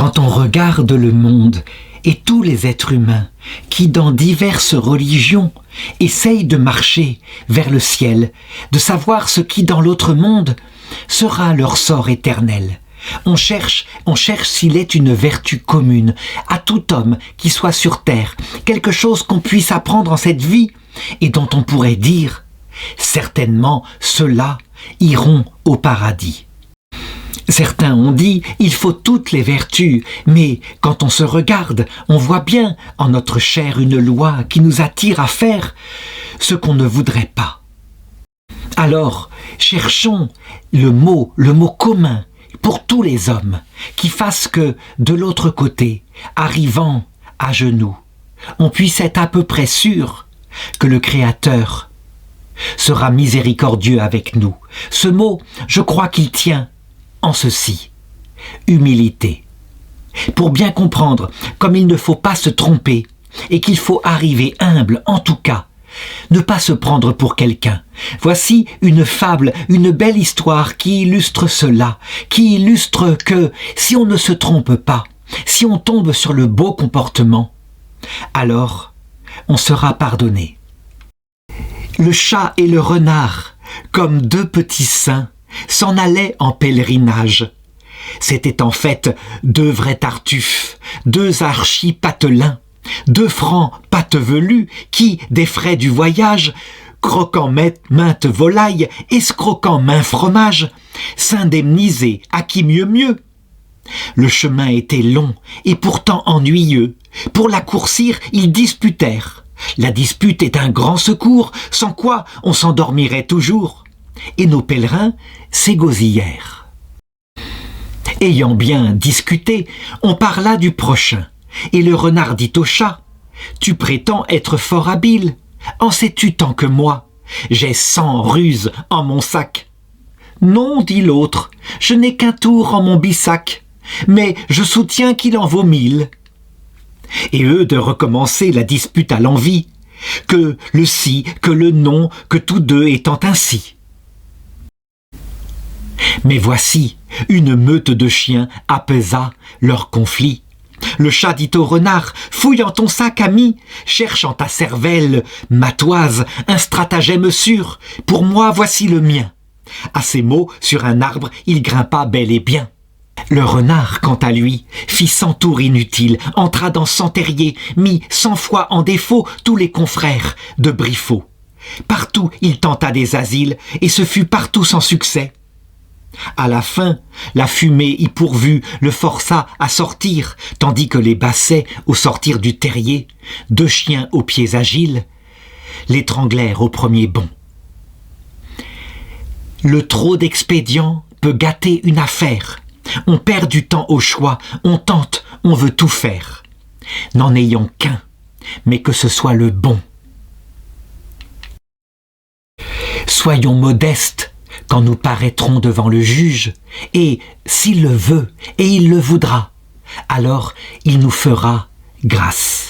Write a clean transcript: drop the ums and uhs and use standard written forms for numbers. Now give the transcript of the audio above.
Quand on regarde le monde et tous les êtres humains qui, dans diverses religions, essayent de marcher vers le ciel, de savoir ce qui, dans l'autre monde, sera leur sort éternel, on cherche s'il est une vertu commune à tout homme qui soit sur terre, quelque chose qu'on puisse apprendre en cette vie et dont on pourrait dire « certainement ceux-là iront au paradis ». Certains ont dit « il faut toutes les vertus », mais quand on se regarde, on voit bien en notre chair une loi qui nous attire à faire ce qu'on ne voudrait pas. Alors, cherchons le mot commun pour tous les hommes, qui fasse que, de l'autre côté, arrivant à genoux, on puisse être à peu près sûr que le Créateur sera miséricordieux avec nous. Ce mot, je crois qu'il tient en ceci, humilité. Pour bien comprendre, comme il ne faut pas se tromper, et qu'il faut arriver humble en tout cas, ne pas se prendre pour quelqu'un. Voici une fable, une belle histoire qui illustre cela, qui illustre que si on ne se trompe pas, si on tombe sur le beau comportement, alors on sera pardonné. Le chat et le renard, comme deux petits saints, s'en allaient en pèlerinage. C'étaient en fait deux vrais tartuffes, deux archi-patelins, deux francs pattes velues qui, des frais du voyage, croquant mainte volaille, escroquant maint fromage, s'indemnisaient à qui mieux. Le chemin était long et pourtant ennuyeux. Pour l'accourcir, ils disputèrent. La dispute est un grand secours, sans quoi on s'endormirait toujours. Et nos pèlerins s'égosillèrent. Ayant bien discuté, on parla du prochain. Et le renard dit au chat, « Tu prétends être fort habile, en sais-tu tant que moi? J'ai 100 ruses en mon sac. »« Non, dit l'autre, je n'ai qu'un tour en mon bissac, mais je soutiens qu'il en vaut 1000. » Et eux de recommencer la dispute à l'envi, que le si, que le non, que tous deux étant ainsi. Mais voici, une meute de chiens apaisa leur conflit. Le chat dit au renard, « Fouille en ton sac, ami, cherche en ta cervelle, matoise, un stratagème sûr. Pour moi, voici le mien. » À ces mots, sur un arbre, il grimpa bel et bien. Le renard, quant à lui, fit 100 tours inutiles, entra dans 100 terriers, mit 100 fois en défaut tous les confrères de Briffaut. Partout, il tenta des asiles, et ce fut partout sans succès. À la fin, la fumée y pourvue le força à sortir, tandis que les bassets, au sortir du terrier, deux chiens aux pieds agiles, l'étranglèrent au premier bond. Le trop d'expédients peut gâter une affaire. On perd du temps au choix, on tente, on veut tout faire. N'en ayons qu'un, mais que ce soit le bon. Soyons modestes quand nous paraîtrons devant le juge, et s'il le veut, et il le voudra, alors il nous fera grâce.